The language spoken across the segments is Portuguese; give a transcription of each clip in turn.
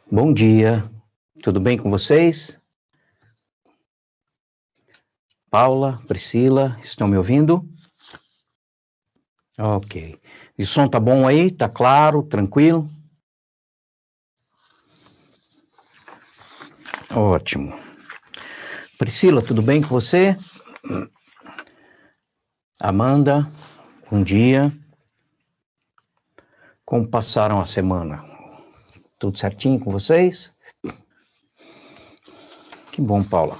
Bom dia, tudo bem com vocês? Paula, Priscila, estão me ouvindo? Ok. E o som tá bom aí? Tá claro, tranquilo? Ótimo. Priscila, tudo bem com você? Amanda, bom dia. Como passaram a semana? Tudo certinho com vocês? Que bom, Paula.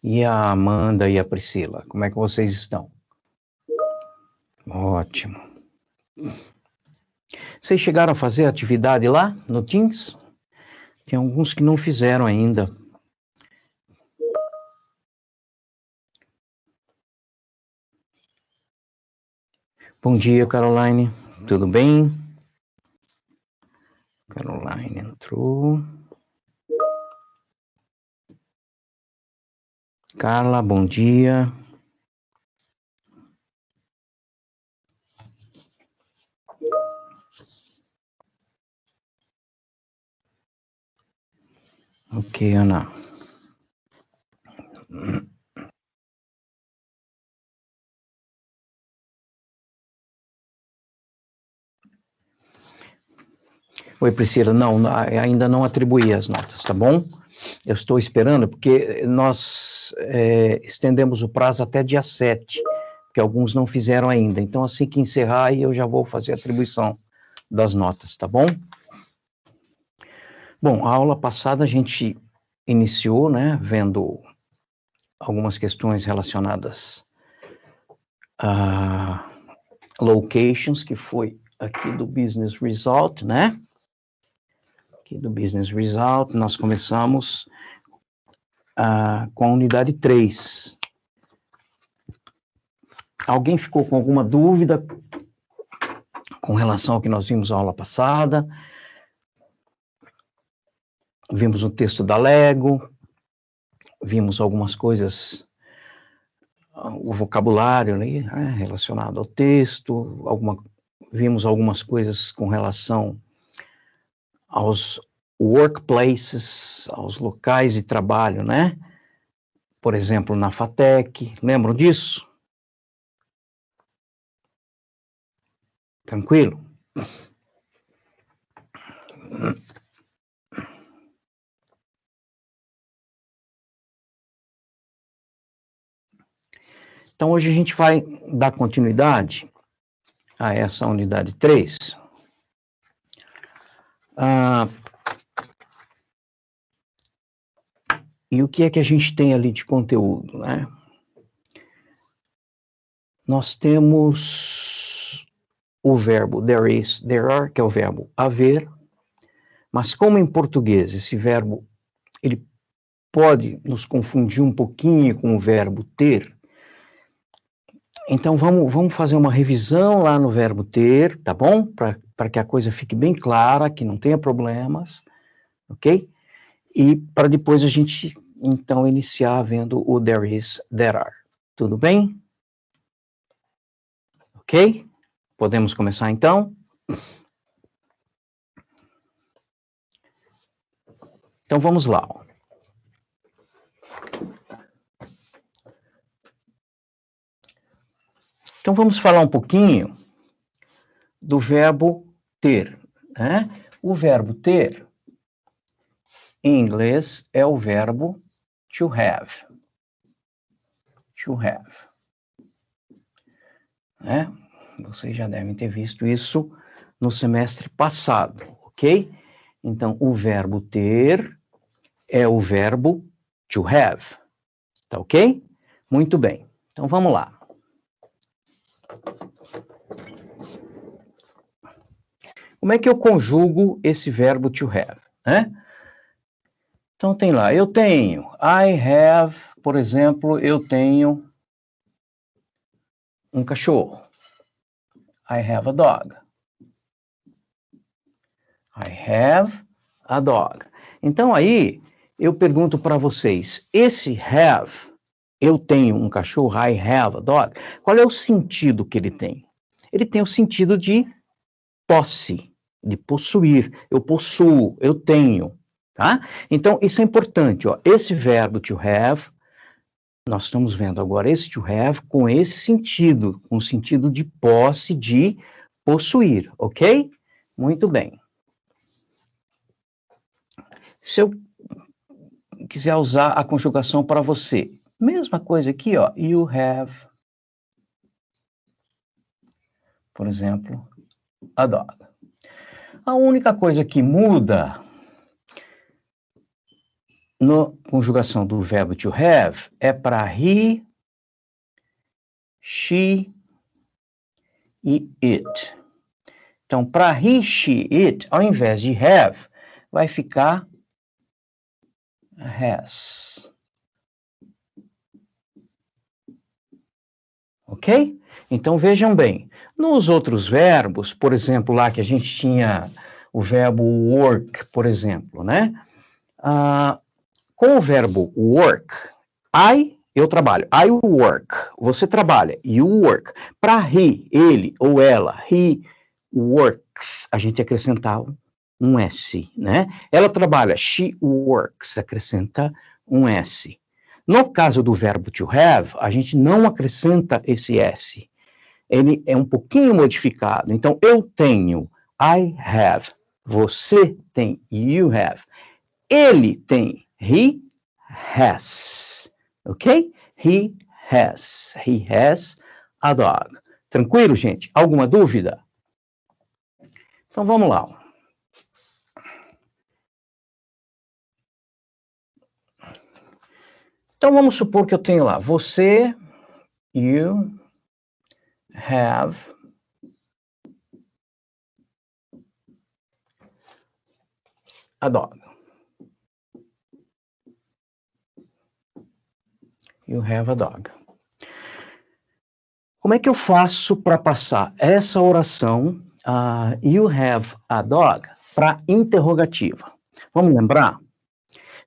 E a Amanda e a Priscila, como é que vocês estão? Ótimo. Vocês chegaram a fazer atividade lá no Teams? Tem alguns que não fizeram ainda. Bom dia, Caroline. Tudo bem? Caroline entrou. Carla, bom dia. Ok, Ana. Oi, Priscila. Não, ainda não atribuí as notas, tá bom? Eu estou esperando, porque nós estendemos o prazo até dia 7, que alguns não fizeram ainda. Então, assim que encerrar, aí eu já vou fazer a atribuição das notas, tá bom? Bom, a aula passada a gente iniciou, né, vendo algumas questões relacionadas a locations, que foi aqui do Business Result, né? Aqui do Business Result, nós começamos com a unidade 3. Alguém ficou com alguma dúvida com relação ao que nós vimos na aula passada? Vimos o texto da Lego, vimos algumas coisas, o vocabulário, né, relacionado ao texto, vimos algumas coisas com relação aos workplaces, aos locais de trabalho, né? Por exemplo, na FATEC, lembram disso? Tranquilo? Então, hoje a gente vai dar continuidade a essa unidade 3. E o que é que a gente tem ali de conteúdo, né? Nós temos o verbo there is, there are, que é o verbo haver, mas como em português esse verbo, ele pode nos confundir um pouquinho com o verbo ter, então vamos fazer uma revisão lá no verbo ter, tá bom? Para que a coisa fique bem clara, que não tenha problemas, ok? E para depois a gente, então, iniciar vendo o there is, there are. Tudo bem? Ok? Podemos começar, então? Então, vamos lá. Então, vamos falar um pouquinho do verbo ter, né? O verbo ter, em inglês, é o verbo to have. To have. Né? Vocês já devem ter visto isso no semestre passado, ok? Então, o verbo ter é o verbo to have. Tá ok? Muito bem. Então, vamos lá. Como é que eu conjugo esse verbo to have? Né? Então, tem lá, eu tenho, I have, por exemplo, eu tenho um cachorro. I have a dog. I have a dog. Então, aí, eu pergunto para vocês, esse have, eu tenho um cachorro, I have a dog, qual é o sentido que ele tem? Ele tem o sentido de posse, de possuir. Eu possuo, eu tenho, tá? Então, isso é importante, ó. Esse verbo to have, nós estamos vendo agora esse to have com esse sentido, com o sentido de posse, de possuir, ok? Muito bem. Se eu quiser usar a conjugação para você, mesma coisa aqui, ó. You have, por exemplo, a dog. A única coisa que muda na conjugação do verbo to have é para he, she e it. Então, para he, she, it, ao invés de have, vai ficar has. Ok? Então, vejam bem. Nos outros verbos, por exemplo, lá que a gente tinha o verbo work, por exemplo, né? Com o verbo work, eu trabalho. I work. Você trabalha. You work. Para he, ele ou ela, he works, a gente acrescentava um S, né? Ela trabalha. She works. Acrescenta um S. No caso do verbo to have, a gente não acrescenta esse S. Ele é um pouquinho modificado. Então, eu tenho. I have. Você tem. You have. Ele tem. He has. Ok? He has. He has a dog. Tranquilo, gente? Alguma dúvida? Então vamos lá. Então vamos supor que eu tenho lá. Você, you have a dog. You have a dog. Como é que eu faço para passar essa oração, you have a dog, para interrogativa? Vamos lembrar?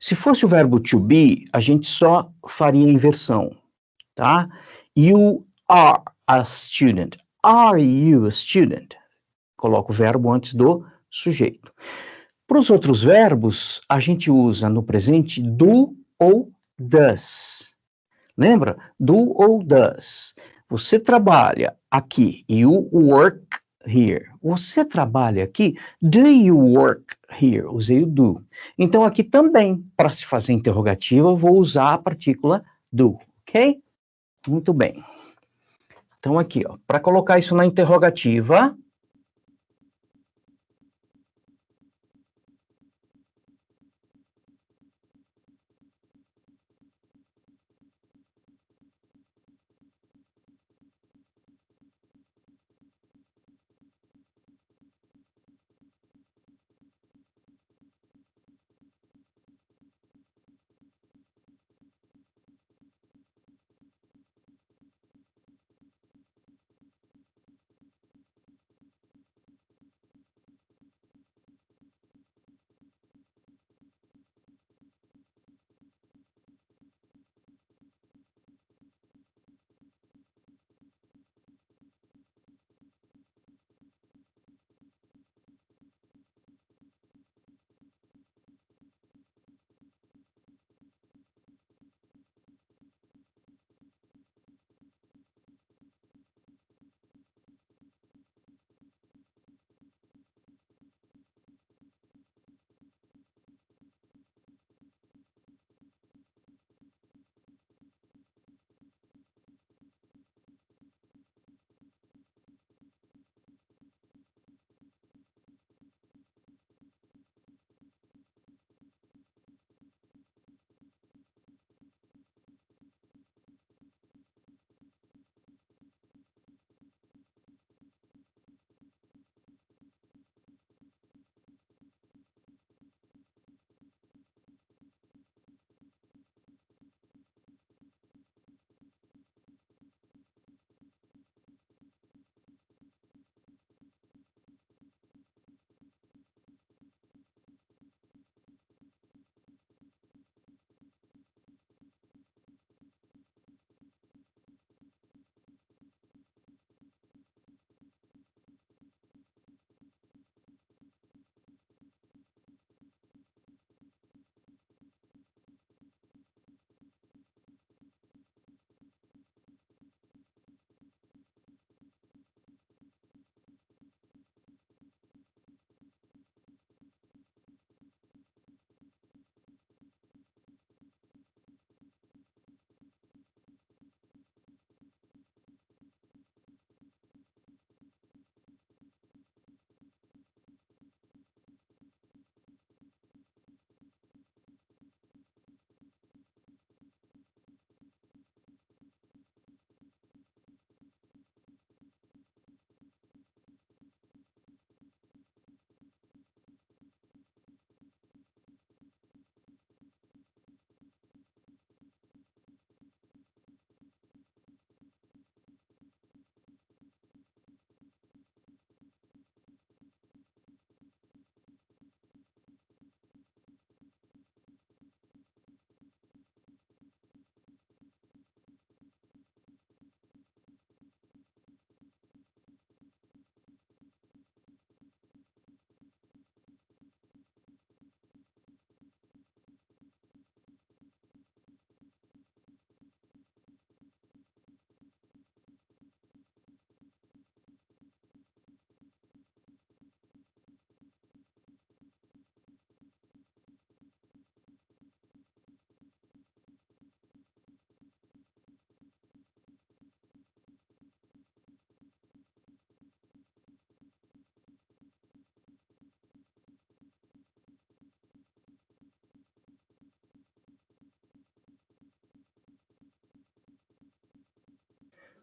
Se fosse o verbo to be, a gente só faria a inversão, tá? You are a student. Are you a student? Coloca o verbo antes do sujeito. Para os outros verbos, a gente usa no presente do ou does. Lembra? Do ou does. Você trabalha aqui. You work here. Você trabalha aqui. Do you work here? Usei o do. Então, aqui também, para se fazer interrogativa, eu vou usar a partícula do. Ok? Muito bem. Então, aqui, ó, para colocar isso na interrogativa,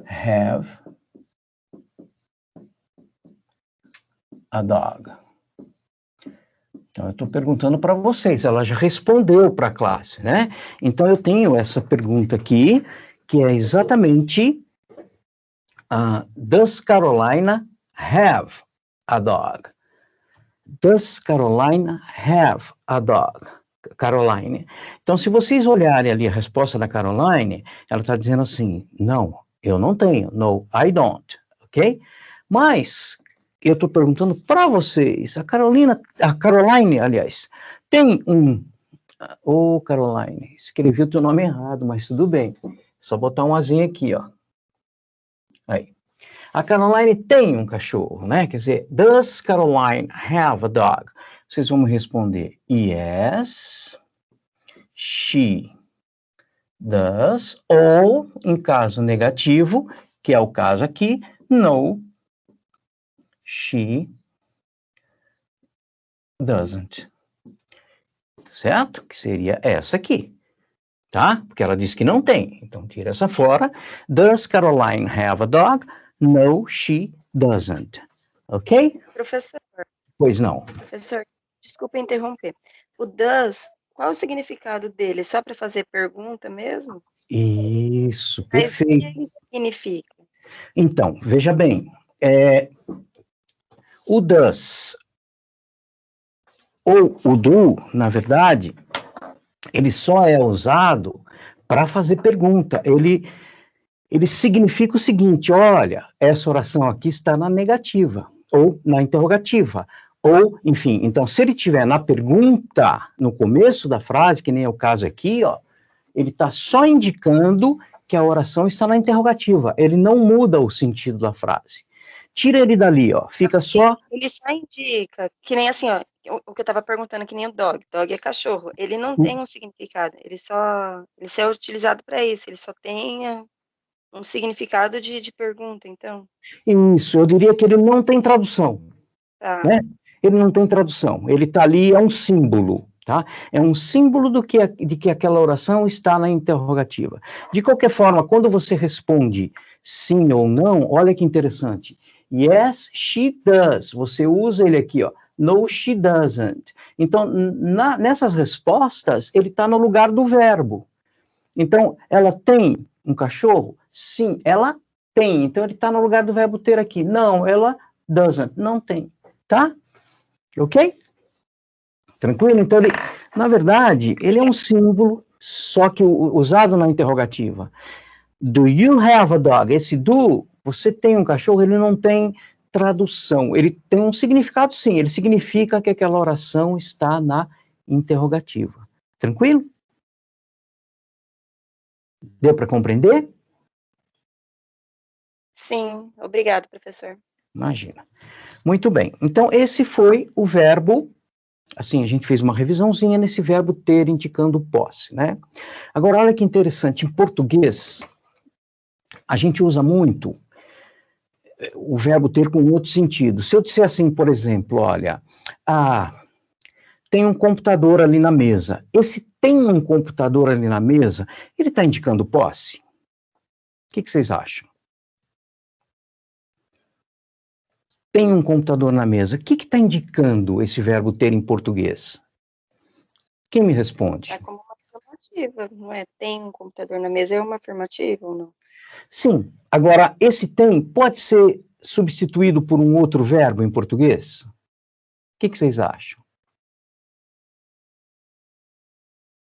have a dog. Então, eu estou perguntando para vocês, ela já respondeu para a classe, né? Então, eu tenho essa pergunta aqui, que é exatamente, does Carolina have a dog? Does Carolina have a dog? Caroline. Então, se vocês olharem ali a resposta da Caroline, ela está dizendo assim, não, eu não tenho, no, I don't, ok? Mas, eu estou perguntando para vocês, a Caroline, aliás, tem um, Caroline, escrevi o teu nome errado, mas tudo bem, só botar um azinho aqui, ó, aí. A Caroline tem um cachorro, né? Quer dizer, does Caroline have a dog? Vocês vão me responder, yes, she does, ou, em caso negativo, que é o caso aqui, no, she doesn't. Certo? Que seria essa aqui, tá? Porque ela disse que não tem, então tira essa fora. Does Caroline have a dog? No, she doesn't. Ok? Professor. Pois não. Professor, desculpa interromper. O does, qual o significado dele? Só para fazer pergunta mesmo? Isso, perfeito. Aí, o que ele significa? Então, veja bem, o does ou o do, na verdade, ele só é usado para fazer pergunta. Ele significa o seguinte, olha, essa oração aqui está na negativa, ou na interrogativa, ou, enfim, então se ele estiver na pergunta, no começo da frase, que nem é o caso aqui, ó, ele está só indicando que a oração está na interrogativa, ele não muda o sentido da frase. Tira ele dali, ó, fica só... Ele só indica, que nem assim, ó, o que eu estava perguntando, que nem o dog é cachorro, ele não tem um significado, ele só é utilizado para isso, ele só tem um significado de pergunta, então. Isso, eu diria que ele não tem tradução, Tá. né? Ele não tem tradução, ele está ali, é um símbolo, tá? É um símbolo de que aquela oração está na interrogativa. De qualquer forma, quando você responde sim ou não, olha que interessante. Yes, she does. Você usa ele aqui, ó. No, she doesn't. Então, nessas respostas, ele está no lugar do verbo. Então, ela tem um cachorro? Sim, ela tem. Então, ele está no lugar do verbo ter aqui. Não, ela doesn't. Não tem. Tá? Ok? Tranquilo? Então, ele, na verdade, ele é um símbolo, só que usado na interrogativa. Do you have a dog? Esse do, você tem um cachorro, ele não tem tradução. Ele tem um significado, sim. Ele significa que aquela oração está na interrogativa. Tranquilo? Deu para compreender? Sim, obrigado, professor. Imagina. Muito bem. Então, esse foi o verbo, assim, a gente fez uma revisãozinha nesse verbo ter indicando posse, né? Agora, olha que interessante, em português, a gente usa muito o verbo ter com outro sentido. Se eu disser assim, por exemplo, olha, tem um computador ali na mesa. Esse tem um computador ali na mesa, ele está indicando posse? O que vocês acham? Tem um computador na mesa. O que está indicando esse verbo ter em português? Quem me responde? É como uma afirmativa, não é? Tem um computador na mesa, é uma afirmativa ou não? Sim. Agora, esse tem pode ser substituído por um outro verbo em português? O que vocês acham?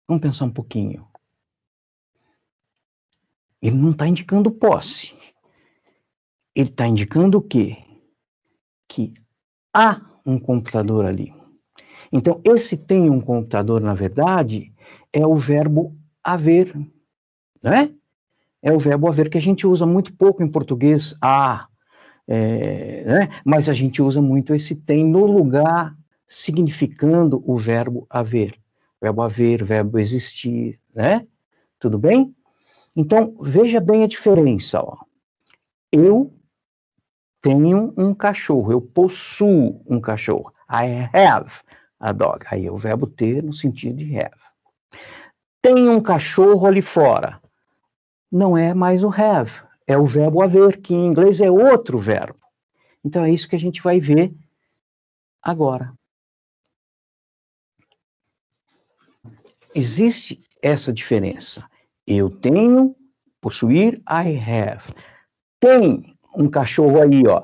Vamos pensar um pouquinho. Ele não está indicando posse. Ele está indicando o quê? Que há um computador ali. Então, esse tem um computador, na verdade, é o verbo haver, né? É o verbo haver que a gente usa muito pouco em português, né? Mas a gente usa muito esse tem no lugar, significando o verbo haver. Verbo existir, né? Tudo bem? Então, veja bem a diferença, ó. Eu tenho um cachorro, eu possuo um cachorro. I have a dog. Aí é o verbo ter no sentido de have. Tem um cachorro ali fora. Não é mais o have, é o verbo haver, que em inglês é outro verbo. Então é isso que a gente vai ver agora. Existe essa diferença. Eu tenho, possuir, I have. Tem um cachorro aí, ó.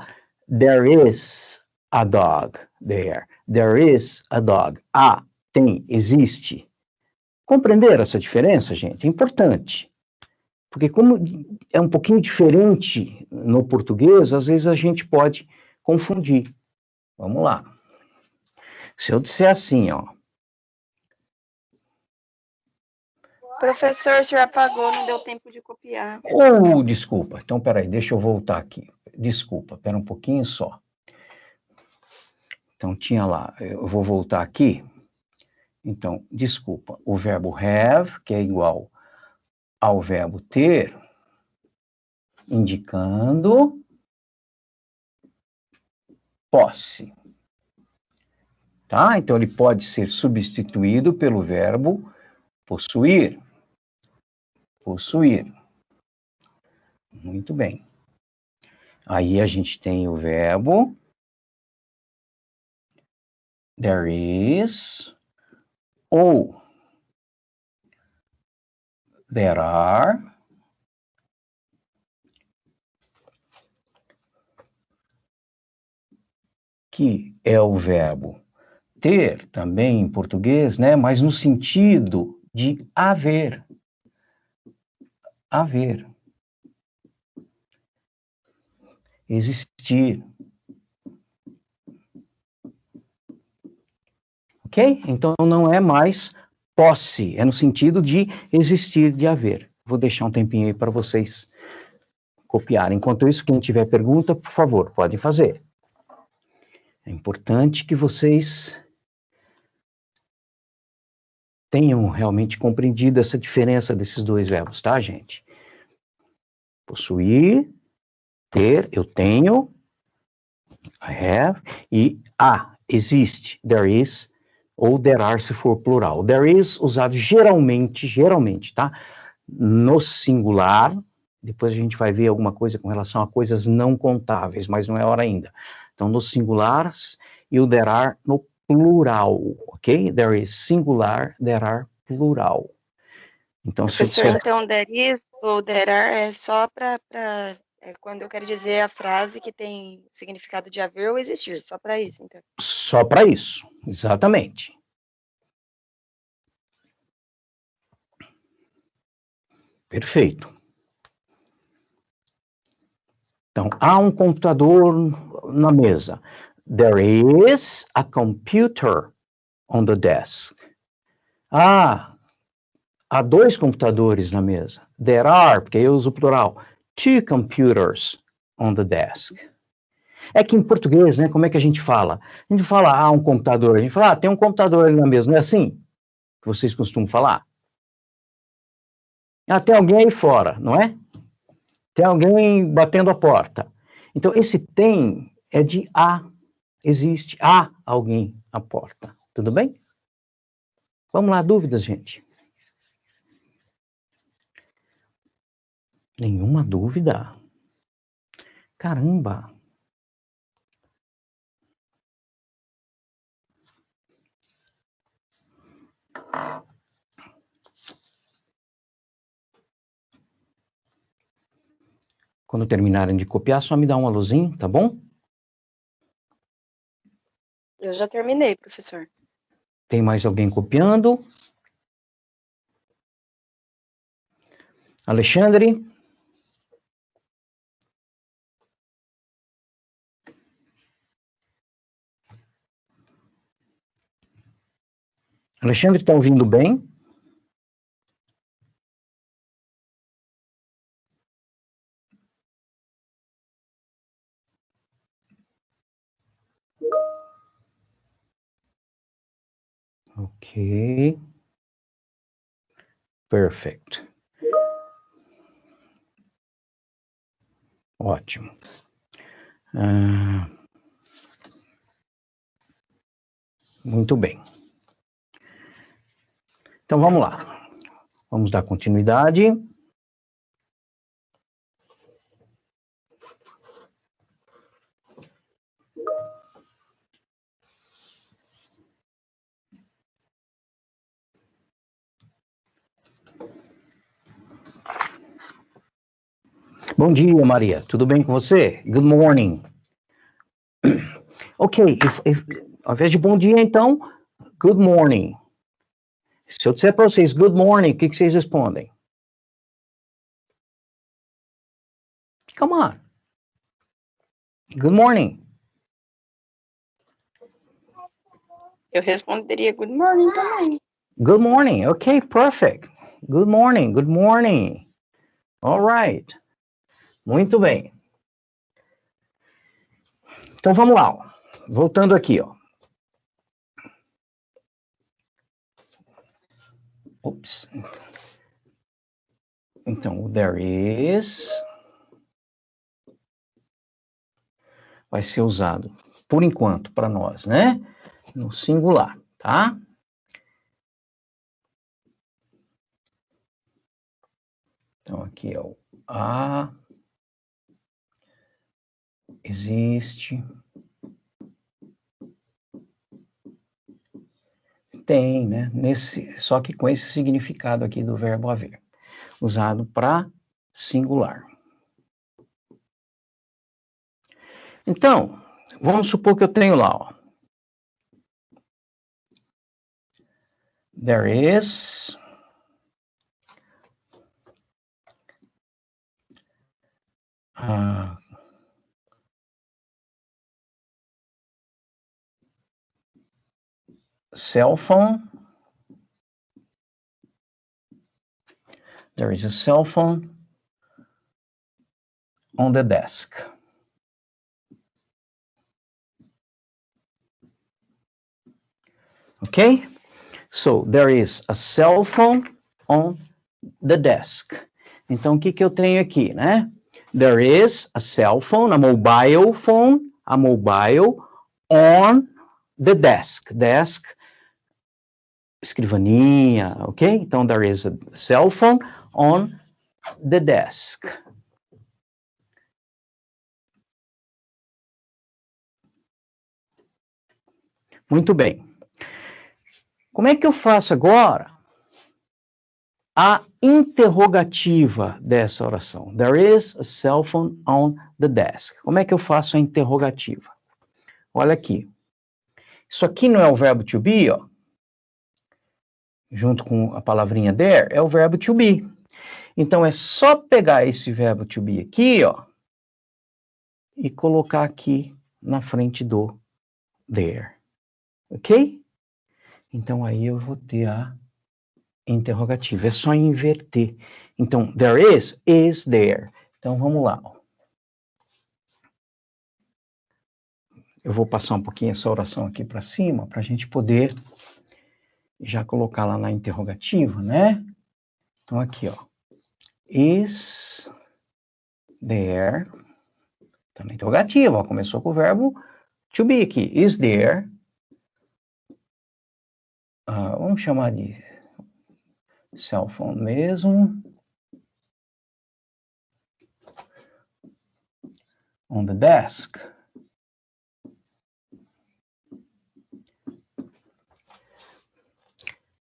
There is a dog there. There is a dog. Tem, existe. Compreender essa diferença, gente, é importante. Porque como é um pouquinho diferente no português, às vezes a gente pode confundir. Vamos lá. Se eu disser assim, ó. Professor, o senhor apagou, não deu tempo de copiar. Desculpa. Então, peraí, deixa eu voltar aqui. Desculpa, pera um pouquinho só. Então, tinha lá, eu vou voltar aqui. Então, desculpa, o verbo have, que é igual ao verbo ter, indicando posse. Tá? Então, ele pode ser substituído pelo verbo possuir. Possuir. Muito bem. Aí a gente tem o verbo there is ou there are, que é o verbo ter também em português, né? Mas no sentido de haver. Haver. Existir. Ok? Então não é mais posse, é no sentido de existir, de haver. Vou deixar um tempinho aí para vocês copiarem. Enquanto isso, quem tiver pergunta, por favor, pode fazer. É importante que vocês tenham realmente compreendido essa diferença desses dois verbos, tá, gente? Possuir, ter, eu tenho, I have, e existe, there is, ou there are se for plural. There is usado geralmente, tá? No singular, depois a gente vai ver alguma coisa com relação a coisas não contáveis, mas não é hora ainda. Então, nos singulares e o there are no plural, ok? There is singular, there are plural. Então, Professor, então there is ou there are é só para quando eu quero dizer a frase que tem significado de haver ou existir, só para isso, então. Só para isso, exatamente. Perfeito. Então, há um computador na mesa. There is a computer on the desk. Há 2 computadores na mesa. There are, porque eu uso o plural, 2 computers on the desk. É que em português, né, como é que a gente fala? A gente fala, um computador. A gente fala, tem um computador ali na mesa. Não é assim que vocês costumam falar? Tem alguém aí fora, não é? Tem alguém batendo a porta. Então, esse tem é de existe, alguém à porta. Tudo bem? Vamos lá, dúvidas, gente? Nenhuma dúvida? Caramba! Quando terminarem de copiar, só me dá um alôzinho, tá bom? Eu já terminei, professor. Tem mais alguém copiando? Alexandre? Alexandre, está ouvindo bem? Ok. Perfect. Ótimo. Muito bem. Então, vamos lá. Vamos dar continuidade. Bom dia, Maria. Tudo bem com você? Good morning. Ok, ao invés de bom dia, então, good morning. Se eu disser para vocês good morning, o que vocês respondem? Come on. Good morning. Eu responderia good morning também. Good morning. Ok, perfect. Good morning, good morning. All right. Muito bem. Então vamos lá. Ó. Voltando aqui, ó. Oops. Então, there is vai ser usado, por enquanto, para nós, né? No singular, tá? Então, aqui é o a, existe, tem, né? Só que com esse significado aqui do verbo haver, usado para singular. Então, vamos supor que eu tenho lá, ó. There is cell phone. There is a cell phone on the desk. Okay? So, there is a cell phone on the desk. Então, o que eu tenho aqui, né? There is a cell phone, a mobile phone, on the desk. Desk, escrivaninha, ok? Então, there is a cell phone on the desk. Muito bem. Como é que eu faço agora a interrogativa dessa oração? There is a cell phone on the desk. Como é que eu faço a interrogativa? Olha aqui. Isso aqui não é o verbo to be, ó. Junto com a palavrinha there, é o verbo to be. Então, é só pegar esse verbo to be aqui, ó, e colocar aqui na frente do there. Ok? Então, aí eu vou ter a interrogativa. É só inverter. Então, there is there. Então, vamos lá. Eu vou passar um pouquinho essa oração aqui para cima, para a gente poder já colocar lá na interrogativa, né? Então, aqui, ó. Is there. Tá na interrogativa, ó. Começou com o verbo to be aqui. Is there. Vamos chamar de cell phone mesmo. On the desk.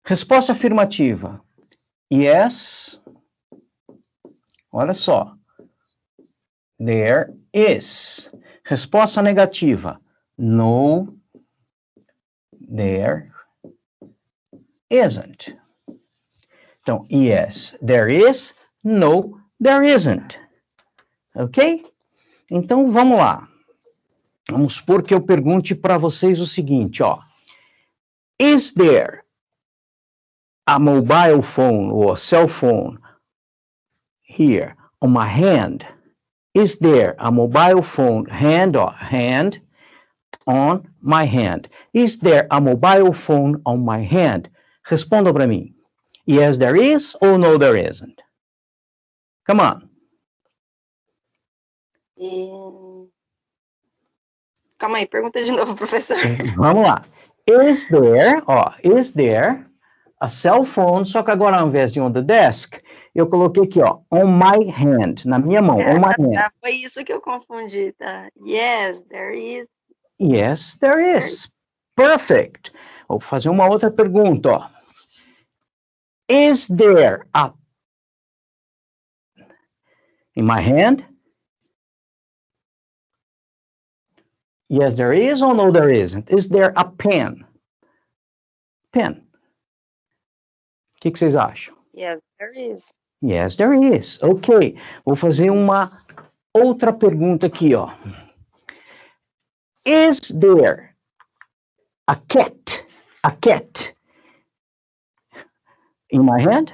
Resposta afirmativa. Yes. Olha só. There is. Resposta negativa. No, there isn't. Então, yes, there is. No, there isn't. Ok? Então, vamos lá. Vamos supor que eu pergunte para vocês o seguinte, ó. Is there a mobile phone or cell phone here on my hand? Is there a mobile phone hand on my hand? Is there a mobile phone on my hand? Responda para mim. Yes, there is or no, there isn't? Come on. Calma aí, pergunta de novo, professor. Vamos lá. Is there a cell phone, só que agora ao invés de on the desk, eu coloquei aqui, ó, on my hand, na minha mão, on my hand. Foi isso que eu confundi, tá? Yes, there is. Yes, there is. Perfect. Vou fazer uma outra pergunta, ó. Is there a... In my hand? Yes, there is or no, there isn't? Is there a pen? Pen. O que vocês acham? Yes, there is. Yes, there is. Ok. Vou fazer uma outra pergunta aqui, ó. Is there a cat? A cat in my hand?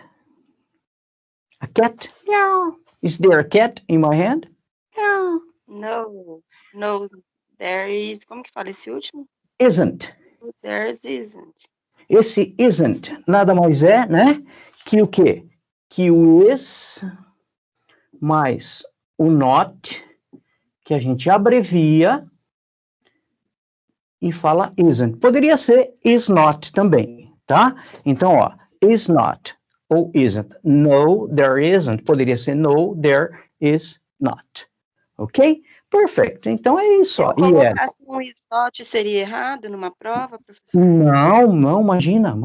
A cat? Yeah. Is there a cat in my hand? Yeah. No, no, there is. Como que fala esse último? Isn't. There isn't. Esse isn't nada mais é, né? Que o quê? Que o is mais o not, que a gente abrevia e fala isn't. Poderia ser is not também, tá? Então, ó, is not ou isn't. No, there isn't. Poderia ser no, there is not. Ok? Perfeito. Então é isso, ó. Se eu colocasse um is not, seria errado numa prova, professor? Não, não, imagina.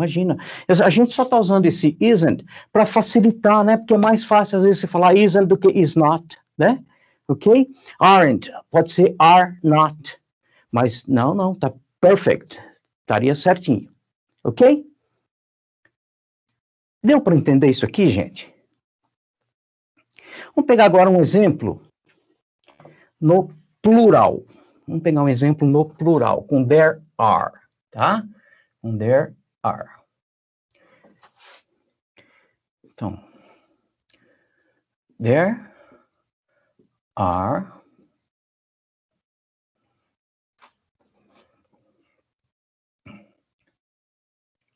A gente só está usando esse isn't para facilitar, né? Porque é mais fácil às vezes você falar isn't do que is not, né? Ok? Aren't, pode ser are not. Mas não, tá perfect. Estaria certinho. Ok? Deu para entender isso aqui, gente? Vamos pegar agora um exemplo no plural. Vamos pegar um exemplo no plural, com there are, tá? Com there are. Então, there are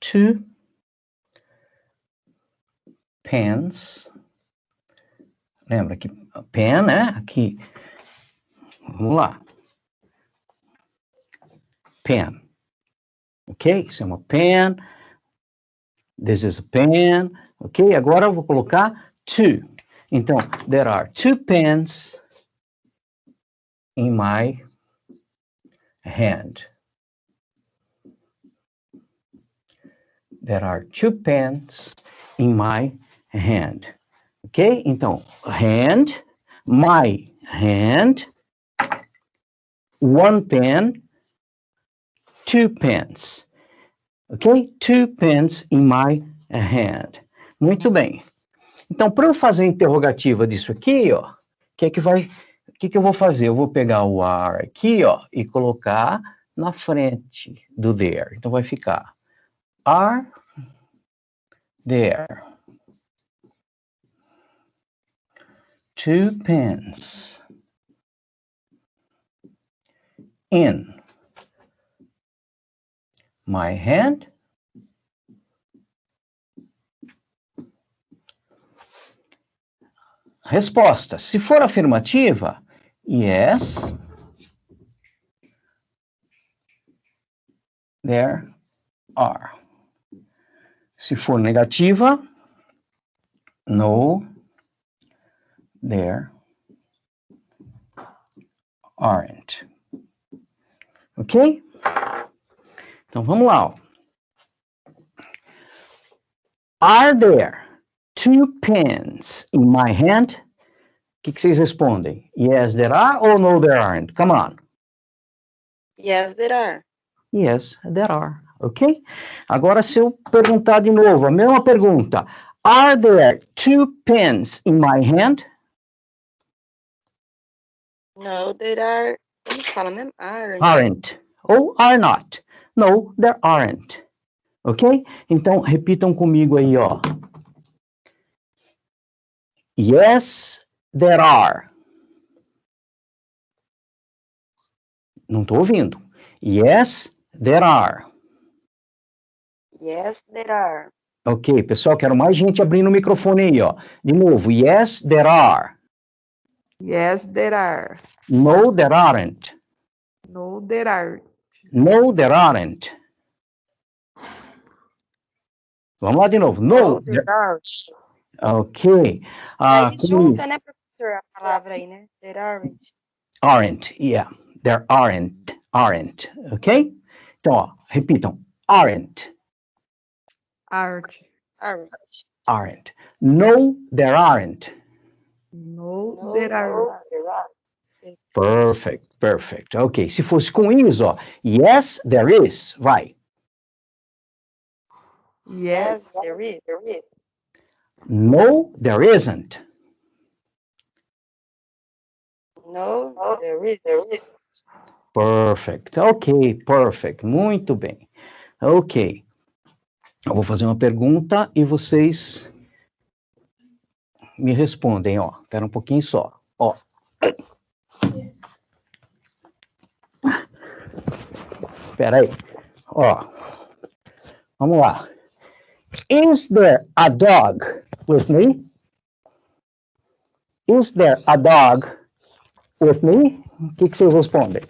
two pens. Lembra que pen, né? Aqui. Vamos lá. Pen. Ok? Isso é uma pen. This is a pen. Ok? Agora eu vou colocar two. Então, there are two pens in my hand. There are two pens in my hand. Ok? Então, hand, my hand, one pen, two pens. Ok? Two pens in my hand. Muito bem. Então, para eu fazer a interrogativa disso aqui, ó, o que eu vou fazer? Eu vou pegar o are aqui, ó, e colocar na frente do there. Então, vai ficar are there two pens in my hand? Resposta: se for afirmativa, yes, there are. Se for negativa, no, there aren't. Ok? Então vamos lá. Are there two pens in my hand? O que vocês respondem? Yes, there are or no, there aren't? Come on. Yes, there are. Yes, there are. Ok? Agora, se eu perguntar de novo, a mesma pergunta. Are there two pens in my hand? No, there are. Como que fala mesmo? Aren't. Ou are not. No, there aren't. Ok? Então, repitam comigo aí, ó. Yes, there are. Não estou ouvindo. Yes, there are. Yes, there are. Ok, pessoal, quero mais gente abrindo o microfone aí, ó. De novo, yes, there are. Yes, there are. No, there aren't. No, there aren't. No, there aren't. Vamos lá de novo. No, there are. ok. Aí junta, né, professor, a palavra aí, né? There aren't. Aren't, yeah. There aren't. Ok? Então, ó, repitam. Aren't. Aren't. No, there aren't. No, there aren't. Perfect, perfect. Ok, se fosse com is, ó. Yes, there is. Vai. Yes. there is. No, there isn't. No, there is. Perfect. Ok, perfect. Muito bem. Ok. Eu vou fazer uma pergunta e vocês me respondem, ó. Espera um pouquinho só. Ó. Espera aí. Ó. Vamos lá. Is there a dog with me? Is there a dog with me? O que vocês respondem?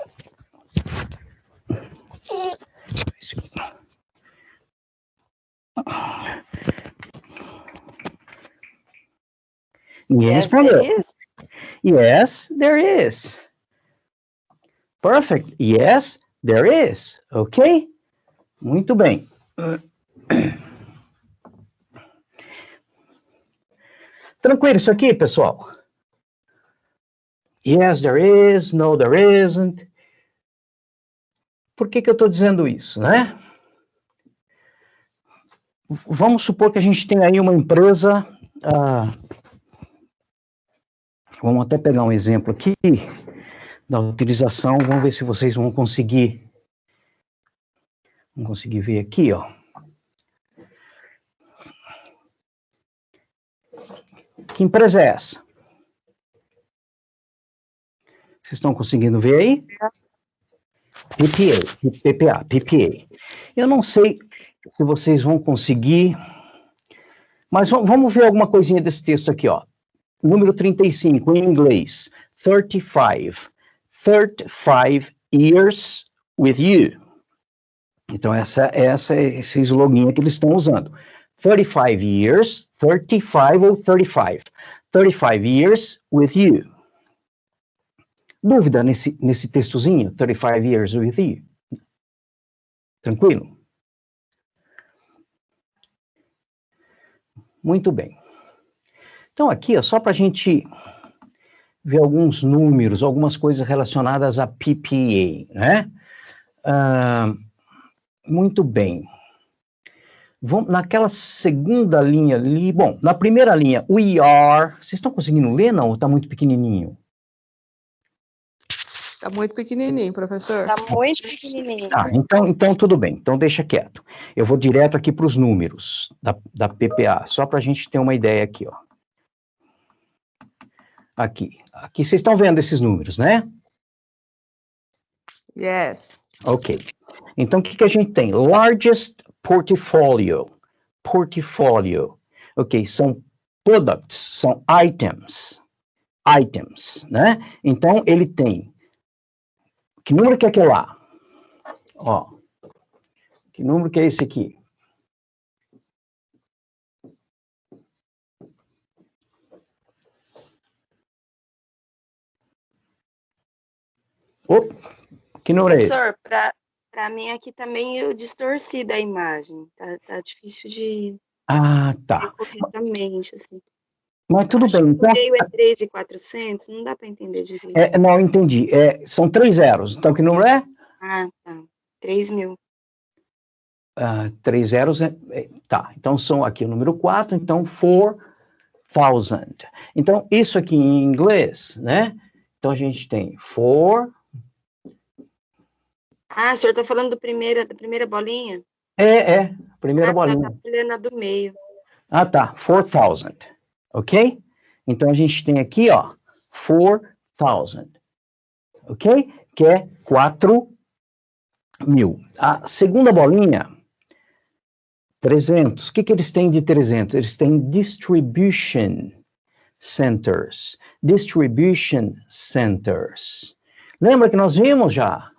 Ninguém Yes, respondeu. there is. Yes, there is. Perfect. Yes, there is. Ok? Muito bem. Tranquilo isso aqui, pessoal? Yes, there is. No, there isn't. Por que eu estou dizendo isso, né? Vamos supor que a gente tem aí uma empresa. Vamos até pegar um exemplo aqui da utilização. Vamos ver se vocês vão conseguir. Vamos conseguir ver aqui, ó. Que empresa é essa? Vocês estão conseguindo ver aí? PPA. Eu não sei se vocês vão conseguir, mas vamos ver alguma coisinha desse texto aqui, ó. Número 35, em inglês. 35. 35 years with you. Então, esse slogan que eles estão usando. 35 years, 35 ou 35. 35 years with you. Dúvida nesse textozinho? 35 years with you. Tranquilo? Muito bem. Então, aqui, ó, só para a gente ver alguns números, algumas coisas relacionadas a PPA, né? Muito bem. Vamos, naquela segunda linha ali, bom, na primeira linha, we are, vocês estão conseguindo ler, não? Ou está muito pequenininho? Tá muito pequenininho, professor. Tá muito pequenininho. Ah, então tudo bem, então deixa quieto. Eu vou direto aqui para os números da PPA, só para a gente ter uma ideia aqui, ó. Aqui vocês estão vendo esses números, né? Yes. Ok. Então, o que a gente tem? Largest portfolio. Ok, são products, são items, né? Então, ele tem... Que número que é aquele lá? Ó. Que número que é esse aqui? Que número é esse? Professor, para mim aqui tá meio distorcida a imagem. Tá difícil de Tá. ver corretamente, assim. Mas tudo Acho bem. que Então, o meio é 3.400, não dá para entender direito. não, entendi. São 3 zeros. Então, que número é? Ah, tá. 3.000. 3 zeros. Tá. Então, são aqui o número 4. Então, 4,000. Então, isso aqui em inglês, né? Então, a gente tem 4. Ah, o senhor tá falando da primeira bolinha? Primeira bolinha. Tá na do meio. Tá. 4,000. Ok? Então, a gente tem aqui, ó, 4,000. Ok? Que é 4.000. A segunda bolinha, 300. O que eles têm de 300? Eles têm distribution centers. Lembra que nós vimos já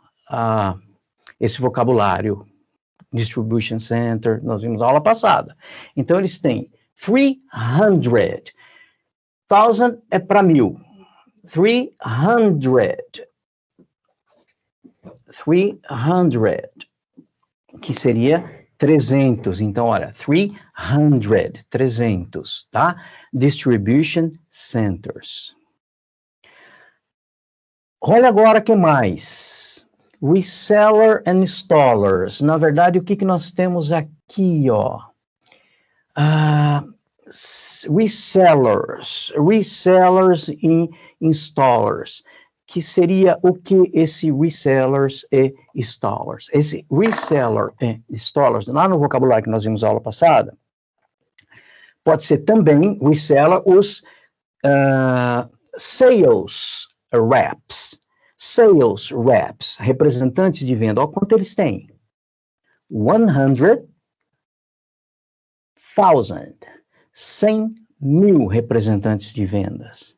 esse vocabulário? Distribution center, nós vimos na aula passada. Então, eles têm 300. 1,000 é para 1.000. 300, que seria 300. Então, olha, 300, tá? Distribution centers. Olha agora o que mais. Reseller and installers. Na verdade, o que nós temos aqui, ó? Resellers e installers. Que seria o que esse resellers e installers? Esse reseller e installers, lá no vocabulário que nós vimos na aula passada, pode ser também reseller, os sales reps. Sales reps, representantes de venda. Olha quanto eles têm. 100 mil representantes de vendas.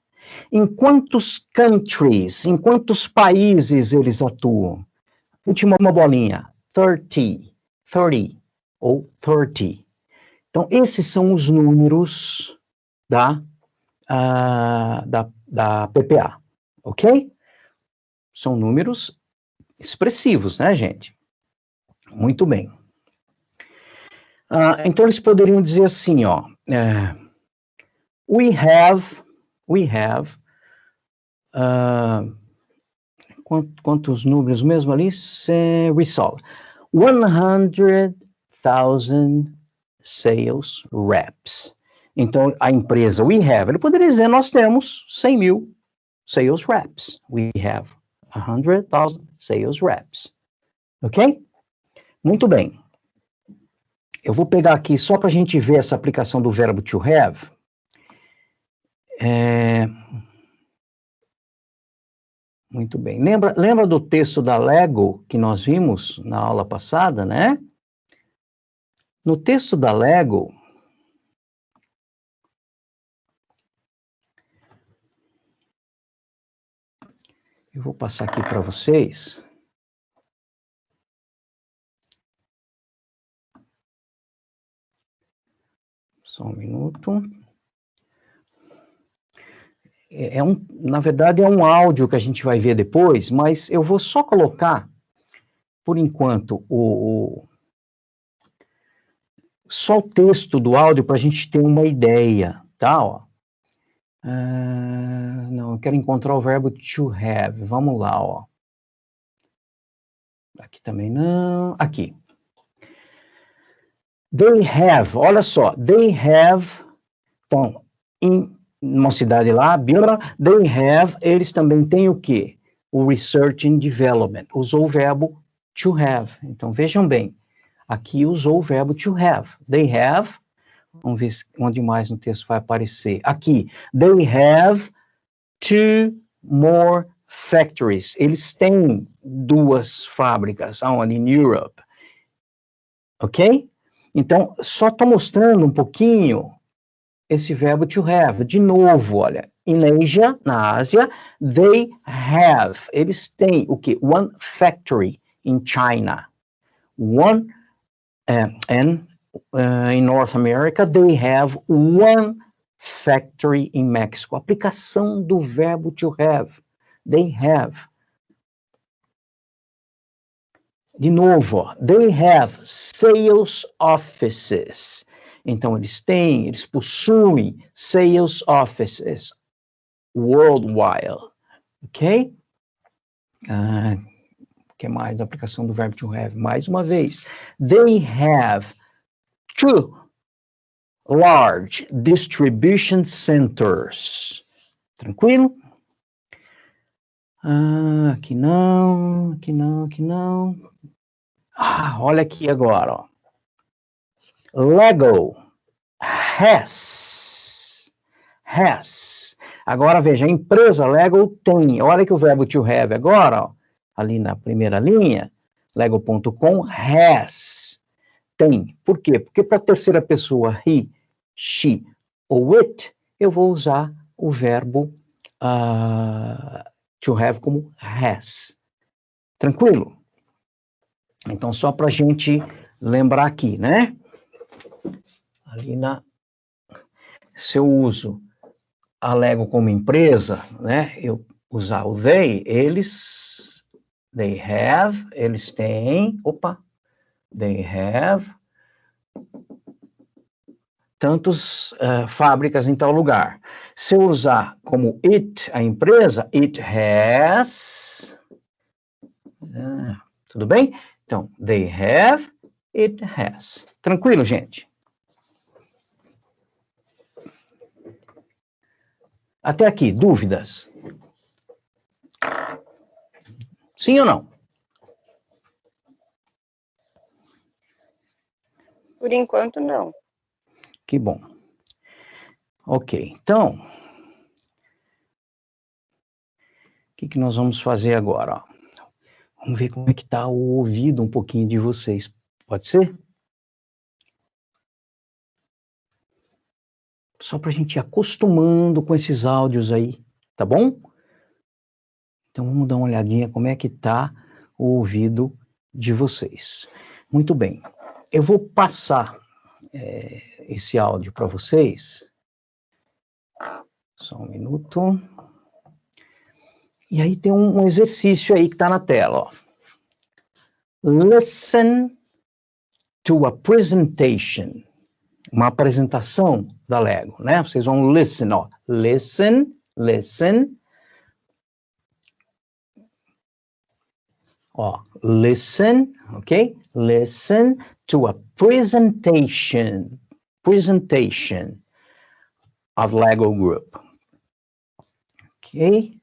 Em quantos countries, em quantos países eles atuam? Última uma bolinha. 30 ou 30. Então, esses são os números da PPA, ok? São números expressivos, né, gente? Muito bem. Então, eles poderiam dizer assim, ó, we have, quantos números mesmo ali? Resolve. 100,000 sales reps. Então, a empresa we have, ele poderia dizer, nós temos 100 mil sales reps. We have 100,000 sales reps. Ok? Muito bem. Eu vou pegar aqui só para a gente ver essa aplicação do verbo to have. Muito bem. Lembra do texto da Lego que nós vimos na aula passada, né? No texto da Lego, eu vou passar aqui para vocês. Só um minuto. Na verdade, é um áudio que a gente vai ver depois, mas eu vou só colocar, por enquanto, só o texto do áudio para a gente ter uma ideia, tá? Ó. Não, eu quero encontrar o verbo to have. Vamos lá, ó. Aqui também não. Aqui. They have, olha só. They have, então, em uma cidade lá, they have, eles também têm o quê? O research and development. Usou o verbo to have. Então, vejam bem. Aqui usou o verbo to have. They have, vamos ver onde mais no texto vai aparecer. Aqui, they have 2 more factories. Eles têm 2 fábricas, onde? In Europe. Ok? Então, só estou mostrando um pouquinho esse verbo to have. De novo, olha, in Asia, na Ásia, they have, eles têm o quê? 1 factory in China. In North America, they have 1 factory in Mexico. Aplicação do verbo to have. They have. De novo, ó, they have sales offices. Então, eles possuem sales offices worldwide, ok? O que mais da aplicação do verbo to have? Mais uma vez, they have 2 large distribution centers. Tranquilo? Aqui não, aqui não, aqui não. Olha aqui agora, ó. Lego has. Agora veja, a empresa Lego tem. Olha que o verbo to have agora, ó, ali na primeira linha, lego.com has. Tem. Por quê? Porque para a terceira pessoa, he, she ou it, eu vou usar o verbo to have como has. Tranquilo? Então, só para a gente lembrar aqui, né? Ali se eu uso a Lego como empresa, né? Eu usar o they, they have, eles têm, they have tantas fábricas em tal lugar. Se eu usar como it, a empresa, it has. Tudo bem? Então, they have, it has. Tranquilo, gente? Até aqui, dúvidas? Sim ou não? Por enquanto, não. Que bom. Ok, então, o que nós vamos fazer agora? Ó? Vamos ver como é que está o ouvido um pouquinho de vocês. Pode ser? Só para a gente ir acostumando com esses áudios aí, tá bom? Então vamos dar uma olhadinha como é que está o ouvido de vocês. Muito bem. Eu vou passar esse áudio para vocês. Só um minuto. E aí tem um exercício aí que está na tela. Ó. Listen to a presentation. Uma apresentação da Lego, né? Vocês vão listen, ó. Listen, listen. Ó, listen, ok? Listen to a presentation of Lego Group. Ok?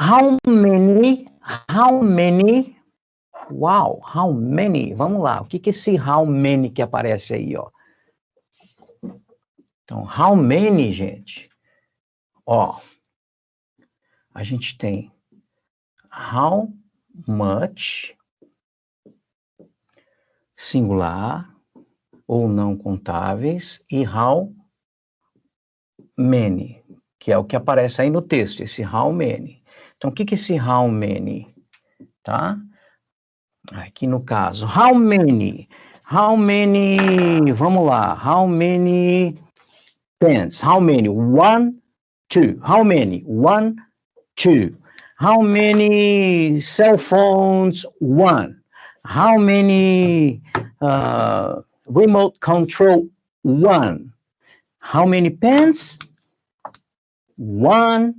How many, wow, how many, vamos lá, o que é esse how many que aparece aí, ó? Então, how many, gente, ó, a gente tem how much, singular ou não contáveis, e how many, que é o que aparece aí no texto, esse how many. Então, o que é esse how many, tá? Aqui no caso, how many, vamos lá, how many pens, how many, 1, 2, how many, 1, 2, how many cell phones, 1, how many remote control, 1, how many pens, 1,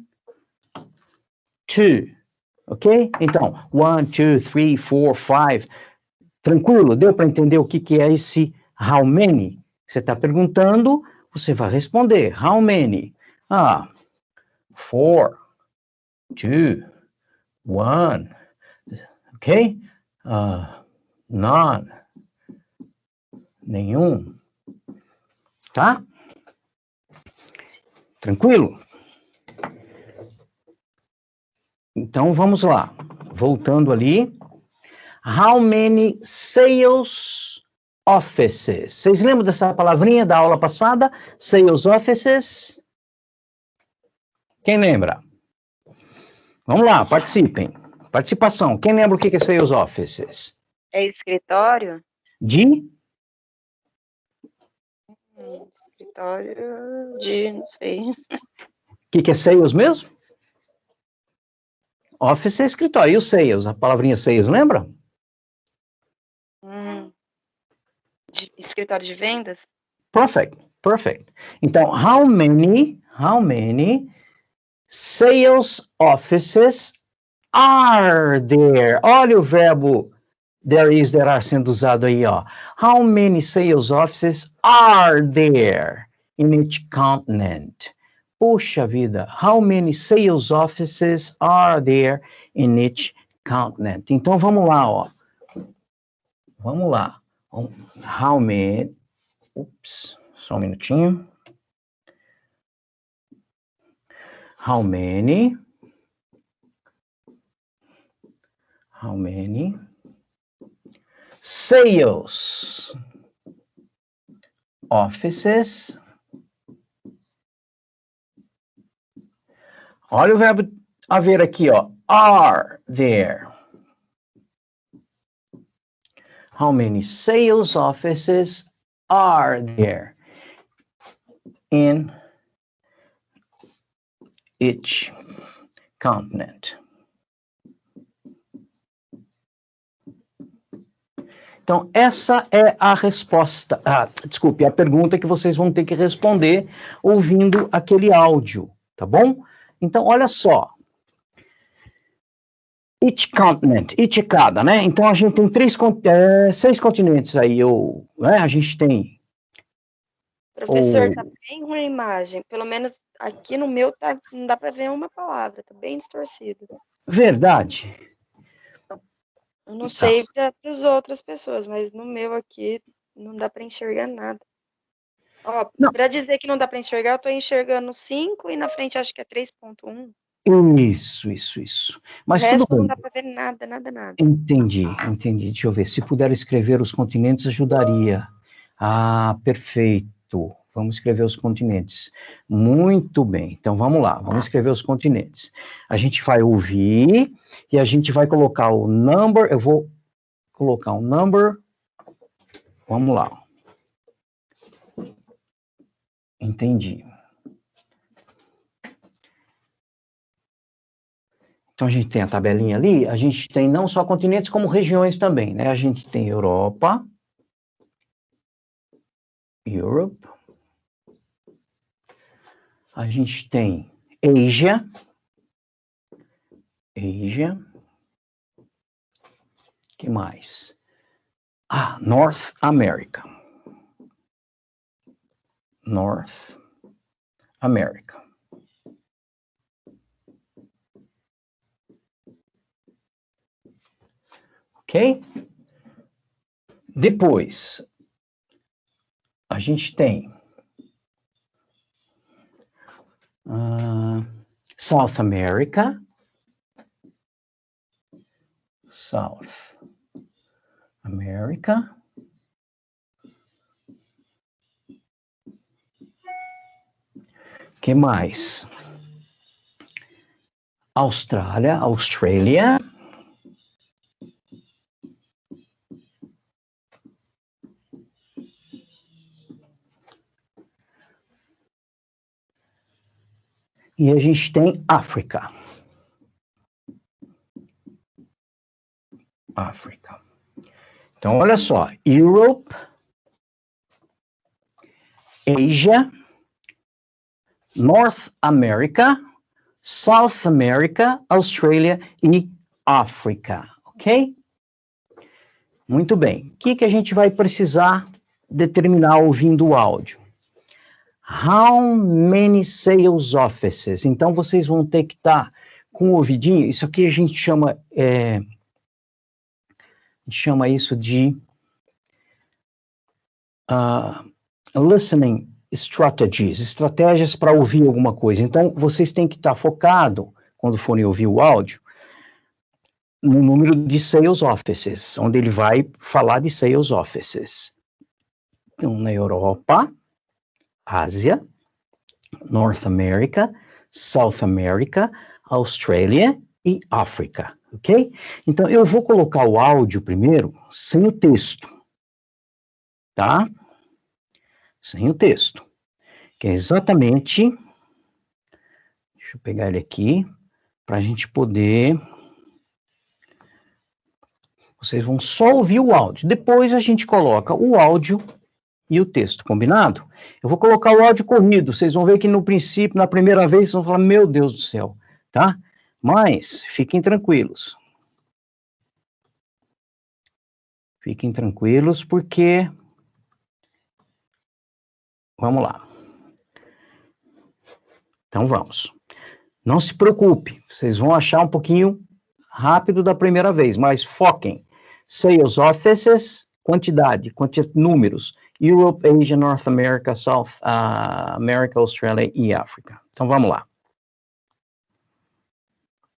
2, ok? Então, 1, 2, 3, 4, 5, tranquilo? Deu para entender o que é esse how many? Você está perguntando, você vai responder, how many? 4, 2, 1, ok? None, nenhum, tá? Tranquilo? Então, vamos lá. Voltando ali. How many sales offices? Vocês lembram dessa palavrinha da aula passada? Sales offices? Quem lembra? Vamos lá, participem. Participação. Quem lembra o que é sales offices? É escritório? De? Escritório de, não sei. O que é sales mesmo? Office é escritório. E o sales? A palavrinha sales, lembra? Escritório de vendas? Perfect, perfect. Então, how many sales offices are there? Olha o verbo there is, there are sendo usado aí, ó. How many sales offices are there in each continent? Puxa vida, how many sales offices are there in each continent? Então, vamos lá, ó. Vamos lá. How many... Ups, só um minutinho. How many sales offices? Olha o verbo haver aqui, ó. Are there? How many sales offices are there in each continent? Então, essa é a resposta, desculpe, a pergunta que vocês vão ter que responder ouvindo aquele áudio, tá bom? Então, olha só. Each continent, each é cada, né? Então, a gente tem 6 continentes aí, né? A gente tem... Professor, tá bem ruim a imagem. Pelo menos aqui no meu não dá para ver uma palavra, tá bem distorcido. Verdade. Eu não sei para as outras pessoas, mas no meu aqui não dá para enxergar nada. Ó, para dizer que não dá para enxergar, eu tô enxergando 5 e na frente acho que é 3.1. Isso. Mas o resto tudo bem. Não dá para ver nada. Entendi. Deixa eu ver. Se puder escrever os continentes, ajudaria. Ah, perfeito. Vamos escrever os continentes. Muito bem. Então, vamos lá. Vamos escrever os continentes. A gente vai ouvir e a gente vai colocar o number. Eu vou colocar um number. Vamos lá. Entendi. Então, a gente tem a tabelinha ali. A gente tem não só continentes, como regiões também, né? A gente tem Europa. Europe. A gente tem Asia. Que mais? North America. Ok? Depois, a gente tem South America. Que mais? Australia. E a gente tem África. Então, olha só. Europe, Asia, North America, South America, Australia e África, ok? Muito bem. O que a gente vai precisar determinar ouvindo o áudio? How many sales offices? Então, vocês vão ter que estar com o ouvidinho. Isso aqui a gente chama isso de listening strategies, estratégias para ouvir alguma coisa. Então, vocês têm que estar focado, quando forem ouvir o áudio, no número de sales offices, onde ele vai falar de sales offices. Então, na Europa, Ásia, North America, South America, Austrália e África, ok? Então, eu vou colocar o áudio primeiro, sem o texto, tá? Sem o texto, que é exatamente... Deixa eu pegar ele aqui, para a gente poder... Vocês vão só ouvir o áudio, depois a gente coloca o áudio e o texto, combinado? Eu vou colocar o áudio corrido, vocês vão ver que no princípio, na primeira vez, vocês vão falar, meu Deus do céu, tá? Mas, fiquem tranquilos. Fiquem tranquilos, porque... Vamos lá. Então, vamos. Não se preocupe, vocês vão achar um pouquinho rápido da primeira vez, mas foquem. Sales offices, quantidade, números. Europe, Asia, North America, South America, Australia e África. Então, vamos lá.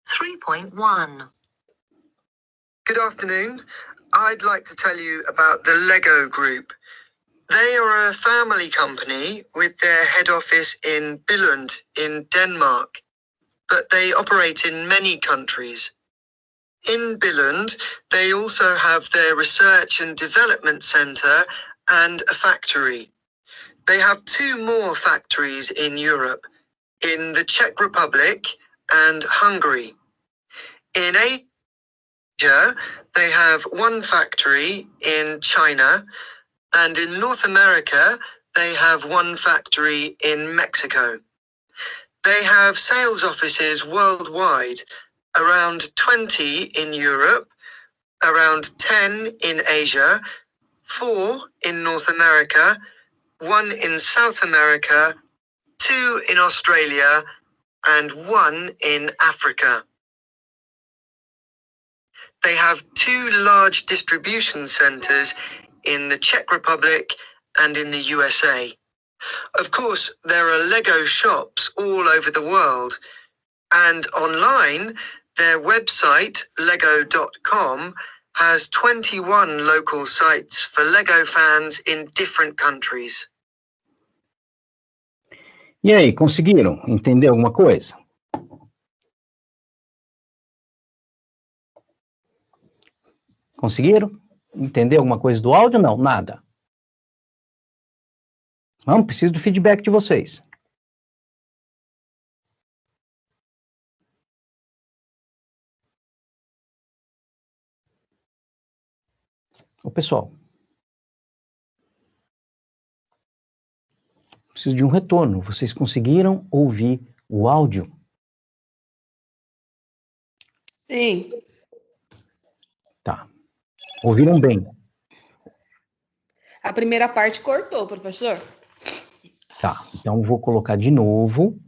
3.1. Good afternoon. I'd like to tell you about the Lego Group. They are a family company with their head office in Billund in Denmark, but they operate in many countries. In Billund, they also have their research and development center and a factory. They have 2 more factories in Europe, in the Czech Republic and Hungary. In Asia, they have one factory in China, and in North America, they have one factory in Mexico. They have sales offices worldwide, around 20 in Europe, around 10 in Asia, 4 in North America, 1 in South America, 2 in Australia, and 1 in Africa. They have 2 large distribution centers in the Czech Republic and in the USA. Of course, there are Lego shops all over the world, and online, their website, lego.com, has 21 local sites for Lego fans in different countries. E aí, conseguiram entender alguma coisa? Conseguiram entender alguma coisa do áudio? Não, nada. Não, preciso do feedback de vocês. Ô, pessoal. Preciso de um retorno. Vocês conseguiram ouvir o áudio? Sim. Tá. Ouviram bem? A primeira parte cortou, professor. Tá. Então, vou colocar de novo.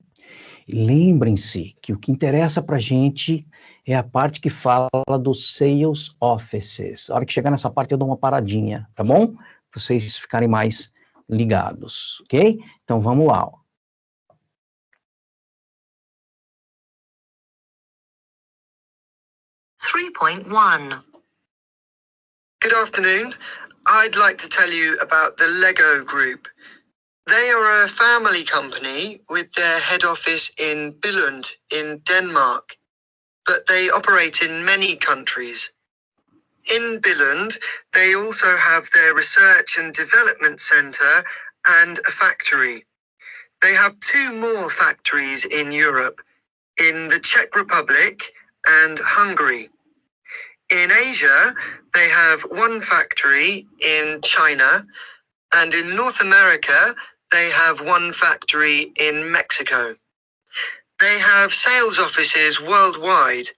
Lembrem-se que o que interessa pra gente é a parte que fala dos sales offices. A hora que chegar nessa parte, eu dou uma paradinha, tá bom? Pra vocês ficarem mais ligados, ok? Então, vamos lá, ó. Good afternoon. I'd like to tell you about the Lego Group. They are a family company with their head office in Billund in Denmark, but they operate in many countries. In Billund, they also have their research and development center and a factory. They have 2 more factories in Europe, in the Czech Republic and Hungary. In Asia, they have 1 factory in China, and in North America, they have 1 factory in Mexico. They have sales offices worldwide.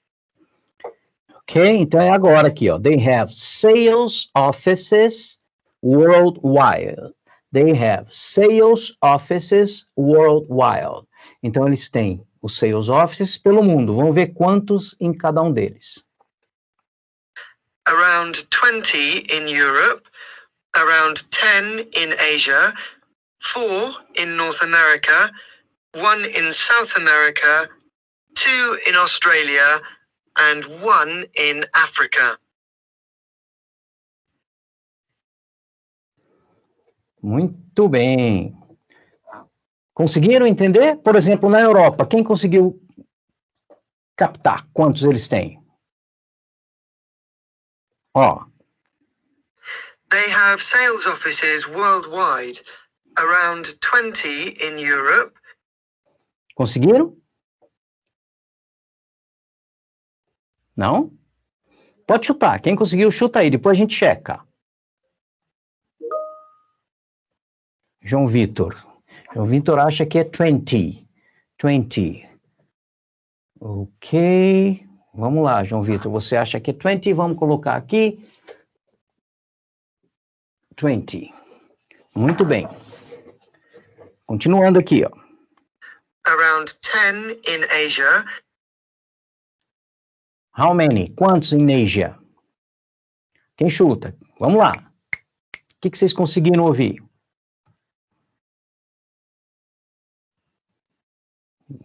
Ok, então é agora aqui, ó. They have sales offices worldwide. They have sales offices worldwide. Então, eles têm os sales offices pelo mundo. Vamos ver quantos em cada um deles. Around 20 in Europe, around 10 in Asia, 4 in North America, 1 in South America, 2 in Australia, and 1 in Africa. Muito bem. Conseguiram entender? Por exemplo, na Europa, quem conseguiu captar quantos eles têm? Ó, They have sales offices worldwide, around 20 in Europe, conseguiram? Não? Pode chutar. Quem conseguiu, chuta aí. Depois a gente checa. João Vitor. João Vitor acha que é 20. 20. Ok. Vamos lá, João Vitor. Você acha que é 20? Vamos colocar aqui. 20. Muito bem. Continuando aqui, ó. around 10 in Asia, How many? Quantos em Asia? Quem chuta? Vamos lá. O que vocês conseguiram ouvir?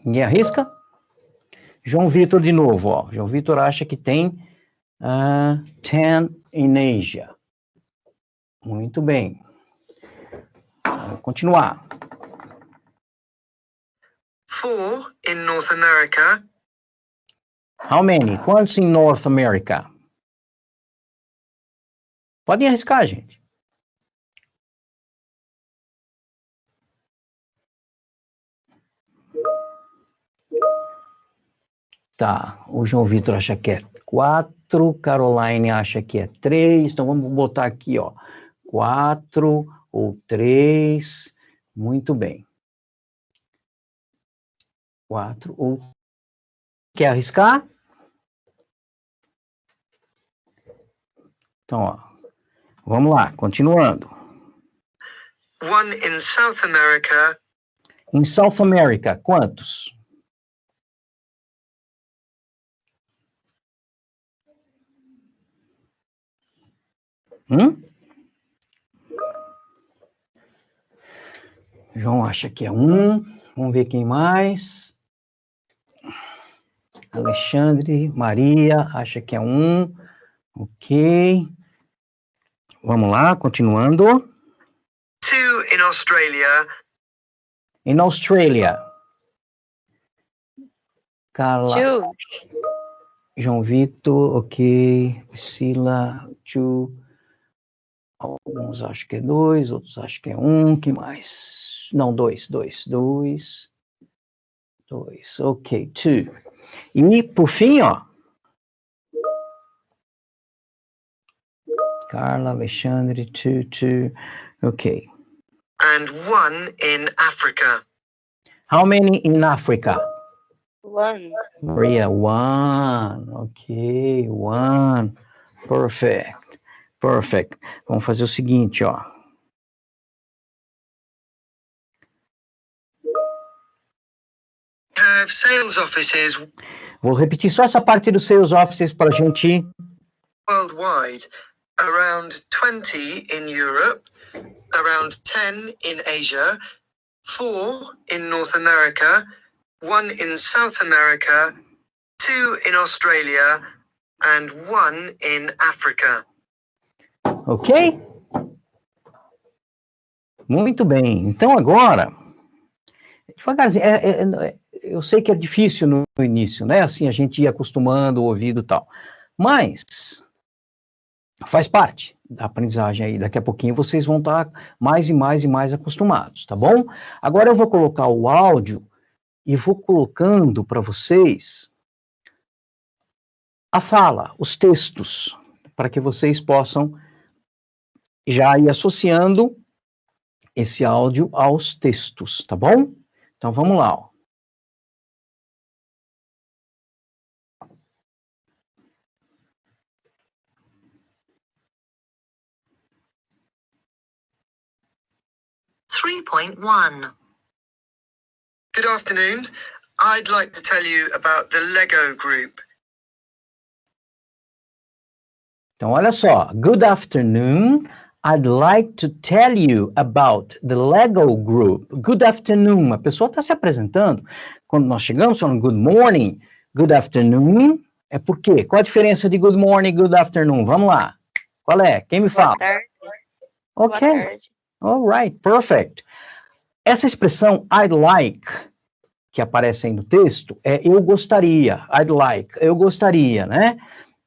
Ninguém arrisca? João Vitor de novo, ó. João Vitor acha que tem 10 in Asia. Muito bem. Vamos continuar. 4 in North America, How many? Quantos em North America? Podem arriscar, gente. Tá, o João Vitor acha que é 4. 4, Caroline acha que é 3, então vamos botar aqui, ó, 4 ou 3, muito bem. 4 ou... Quer arriscar? Então, ó, vamos lá, continuando. One in South America. Em South America, quantos? João acha que é 1. Vamos ver quem mais. Alexandre, Maria acha que é 1. Ok. Vamos lá, continuando. 2 in Australia. Em Austrália. Carla. 2. João Vitor, ok. Priscila, 2. Alguns acham que é 2, outros acham que é 1. Que mais? Não, 2. Ok, 2. E, por fim, ó. Carla, Alexandre, 2. Ok. And 1 in Africa. How many in Africa? 1. Maria, 1. Ok, 1. Perfect. Vamos fazer o seguinte, ó. Have sales offices Vou repetir só essa parte dos sales offices para a gente... worldwide. Around 20 in Europe. Around 10 in Asia. 4 in North America. 1 in South America. 2 in Australia. And 1 in Africa. Ok? Muito bem. Então, agora, devagarzinho, eu sei que é difícil no início, né? Assim, a gente ia acostumando o ouvido e tal. Mas faz parte da aprendizagem aí. Daqui a pouquinho vocês vão estar mais e mais acostumados, tá bom? Agora eu vou colocar o áudio e vou colocando para vocês a fala, os textos, para que vocês possam já ir associando esse áudio aos textos, tá bom? Então vamos lá, ó. Good afternoon. I'd like to tell you about the Lego Group. Então olha só, good afternoon. I'd like to tell you about the Lego Group. Good afternoon. A pessoa está se apresentando. Quando nós chegamos falando good morning, good afternoon, é por quê? Qual a diferença de good morning e good afternoon? Vamos lá. Qual é? Quem me fala? Boa tarde. Ok. Boa tarde. All right, perfect. Essa expressão I'd like, que aparece aí no texto, é eu gostaria. I'd like, eu gostaria, né?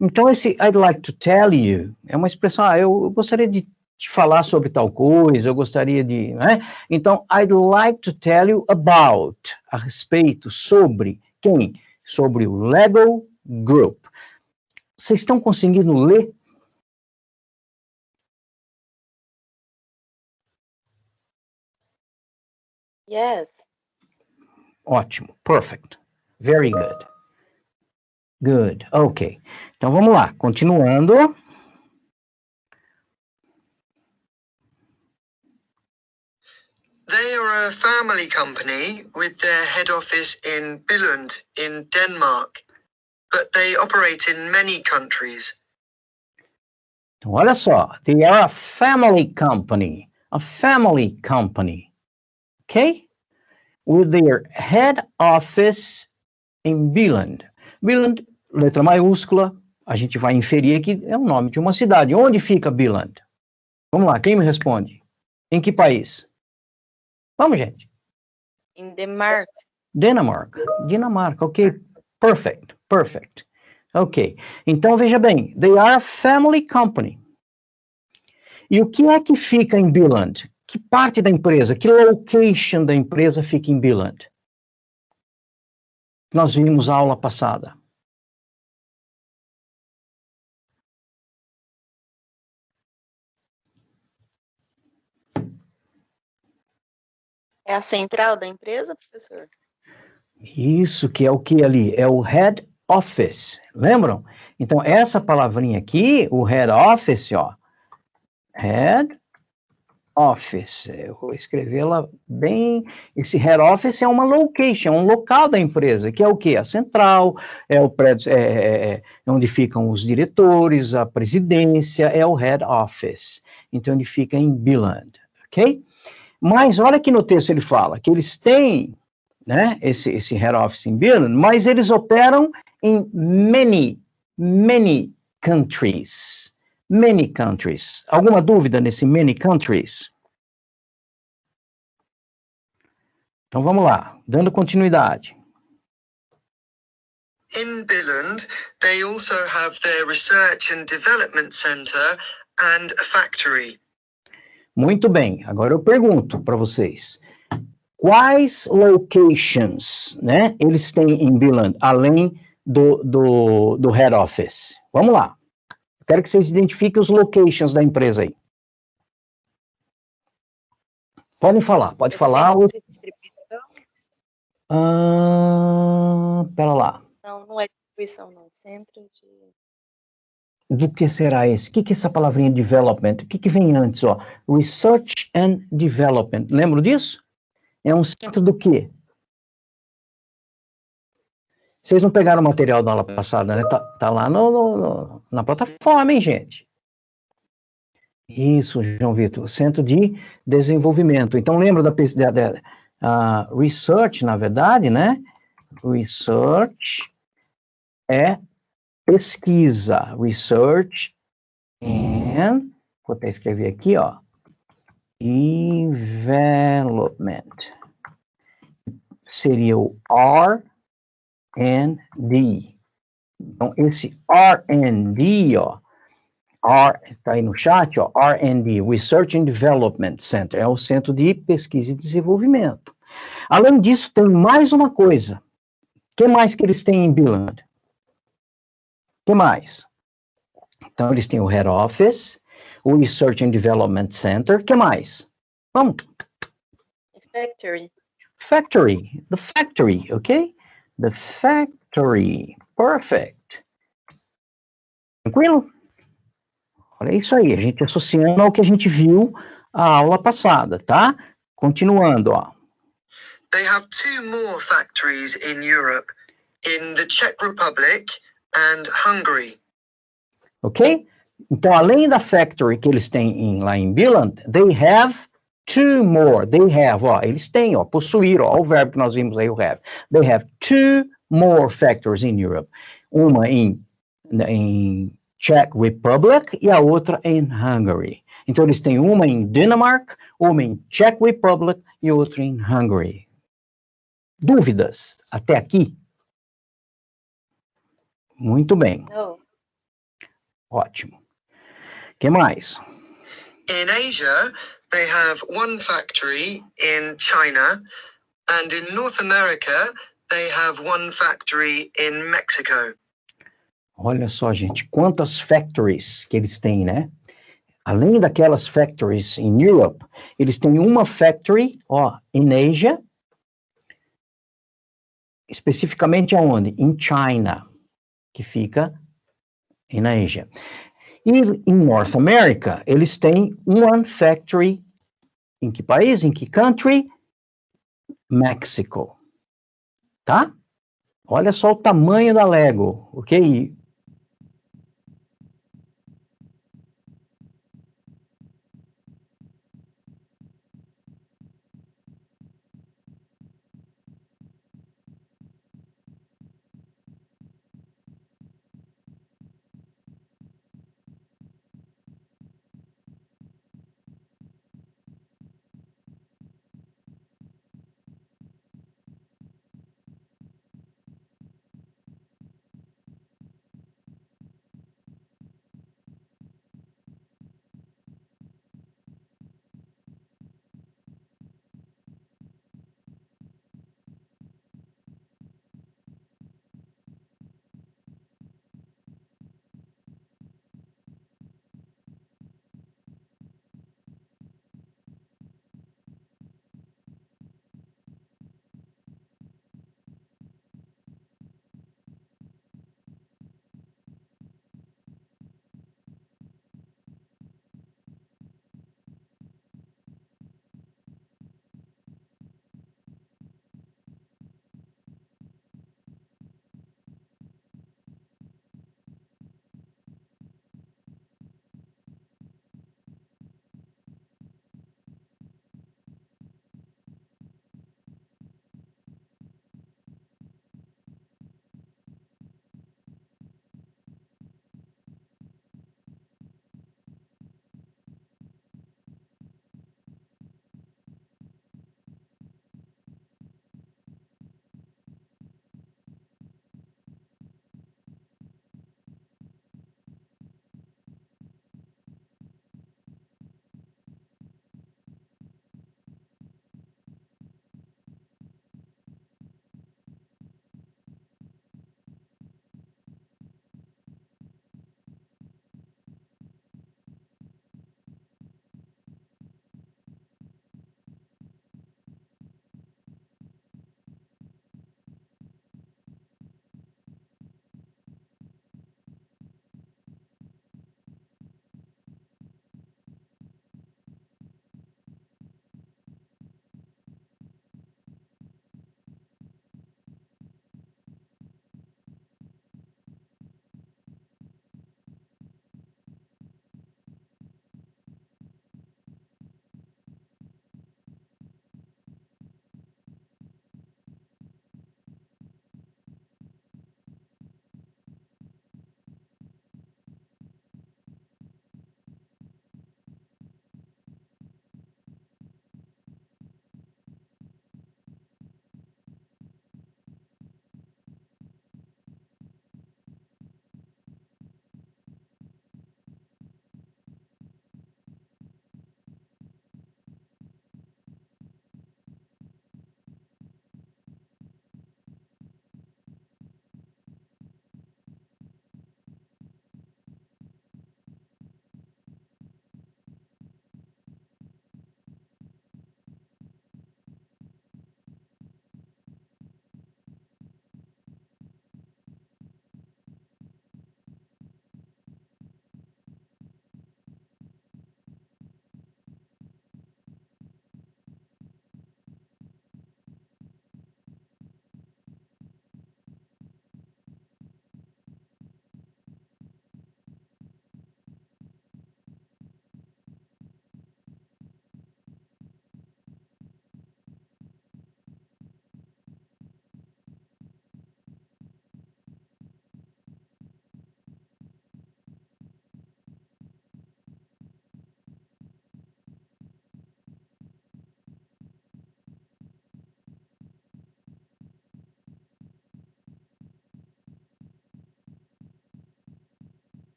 Então esse I'd like to tell you é uma expressão, eu gostaria de te falar sobre tal coisa, eu gostaria de, né? Então, I'd like to tell you about, a respeito, sobre quem? Sobre o Lego Group. Vocês estão conseguindo ler? Yes. Ótimo, perfect, very good. Good, ok. Então, vamos lá, continuando. They are a family company with their head office in Billund in Denmark, but they operate in many countries. Então, olha só, they are a family company, ok? With their head office in Billund. Billund, letra maiúscula, a gente vai inferir que é o nome de uma cidade. Onde fica Billund? Vamos lá, quem me responde? Em que país? Vamos, gente. In Denmark. Dinamarca, ok. Perfect. Ok. Então, veja bem, they are a family company. E o que é que fica em Billund? Que parte da empresa, que location da empresa fica em Billund? Nós vimos a aula passada. É a central da empresa, professor? Isso que é o que ali? É o head office. Lembram? Então, essa palavrinha aqui, o head office, ó. Head office. Eu vou escrevê-la bem. Esse head office é uma location, um local da empresa, que é o quê? A central, é o prédio, é onde ficam os diretores, a presidência, é o head office. Então, ele fica em Billund, ok? Mas olha que no texto ele fala que eles têm, né, esse head office em Billund, mas eles operam em many countries. Many countries. Alguma dúvida nesse many countries? Então vamos lá, dando continuidade. In Billund, they also have their research and development center and a factory. Muito bem, agora eu pergunto para vocês. Quais locations, né, eles têm em Billund, além do head office? Vamos lá. Quero que vocês identifiquem os locations da empresa aí. Podem falar, pode falar. Centro de distribuição? Pera lá. Não, não é distribuição, não. Centro de... Do que será esse? O que é essa palavrinha development? O que vem antes, ó? Research and Development. Lembra disso? É um centro do quê? Vocês não pegaram o material da aula passada, né? Tá lá na plataforma, hein, gente? Isso, João Vitor. Centro de Desenvolvimento. Então, lembra da research, na verdade, né? Research é pesquisa. Research and, vou até escrever aqui, ó. Development. Seria o R&D. Então, esse R&D, ó, está aí no chat, ó, R&D, Research and Development Center, é o Centro de Pesquisa e Desenvolvimento. Além disso, tem mais uma coisa. O que mais que eles têm em Billund? O que mais? Então, eles têm o Head Office, o Research and Development Center, o que mais? Vamos. Factory. Factory, the factory, ok? The factory, perfect. Tranquilo? Olha isso aí, a gente associando ao que a gente viu a aula passada, tá? Continuando, ó. They have two more factories in Europe, in the Czech Republic and Hungary. Ok? Então, além da factory que eles têm lá em Billund, they have two more. They have, ó, eles têm, ó, possuir, ó, o verbo que nós vimos aí, o have. They have two more factories in Europe. Uma em Czech Republic e a outra em Hungary. Então, eles têm uma em Dinamarca, uma em Czech Republic e outra em Hungary. Dúvidas até aqui? Muito bem. Não. Ótimo. O que mais? In Asia, they have one factory in China, and in North America, they have one factory in Mexico. Olha só, gente, quantas factories que eles têm, né? Além daquelas factories em Europe, eles têm uma factory, ó, em Asia, especificamente aonde? Em China, que fica na Asia. E em North America, eles têm one factory, em que país? Em que country? México. Tá? Olha só o tamanho da Lego, ok?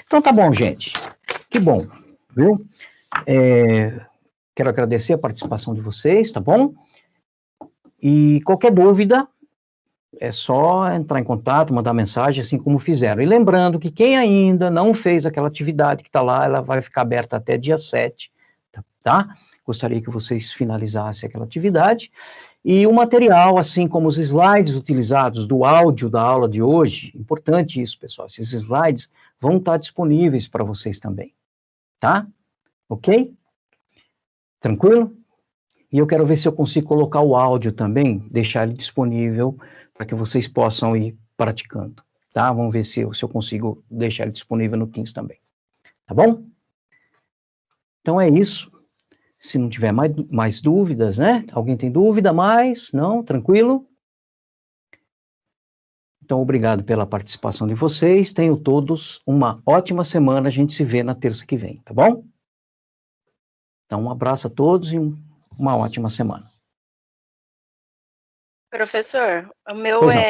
Então tá bom, gente. Que bom, viu? Quero agradecer a participação de vocês, tá bom? E qualquer dúvida, é só entrar em contato, mandar mensagem, assim como fizeram. E lembrando que quem ainda não fez aquela atividade que está lá, ela vai ficar aberta até dia 7, tá? Gostaria que vocês finalizassem aquela atividade. E o material, assim como os slides utilizados do áudio da aula de hoje, importante isso, pessoal, esses slides vão estar disponíveis para vocês também, tá? Ok? Tranquilo? E eu quero ver se eu consigo colocar o áudio também, deixar ele disponível para que vocês possam ir praticando, tá? Vamos ver se eu consigo deixar ele disponível no Teams também, tá bom? Então é isso. Se não tiver mais dúvidas, né? Alguém tem dúvida mais? Não? Tranquilo? Então, obrigado pela participação de vocês. Tenham todos uma ótima semana. A gente se vê na terça que vem, tá bom? Então, um abraço a todos e uma ótima semana. Professor, o meu Pois não.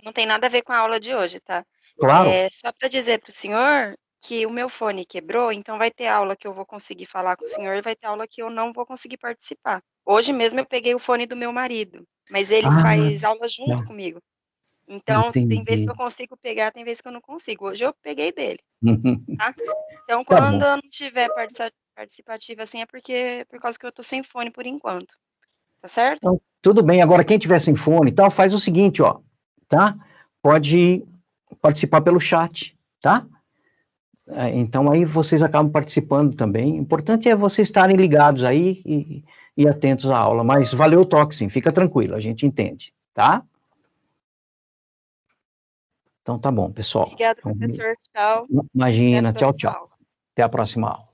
não tem nada a ver com a aula de hoje, tá? Claro. Só para dizer para o senhor que o meu fone quebrou, então vai ter aula que eu vou conseguir falar com o senhor e vai ter aula que eu não vou conseguir participar. Hoje mesmo eu peguei o fone do meu marido, mas ele faz aula junto comigo. Então, tem vezes que Entendi. eu consigo pegar, tem vezes que eu não consigo. Hoje eu peguei dele, tá? Então, Tá quando bom. eu não tiver participativa assim, é por causa que eu tô sem fone por enquanto. Tá certo? Então, tudo bem. Agora, quem tiver sem fone e tal, faz o seguinte, ó, tá? Pode participar pelo chat, tá? Então, aí vocês acabam participando também. O importante é vocês estarem ligados aí e atentos à aula. Mas valeu o toque, sim. Fica tranquilo, a gente entende, tá? Então, tá bom, pessoal. Obrigada, professor. Tchau. Até a Imagina. Tchau, próxima tchau. aula. Até a próxima aula.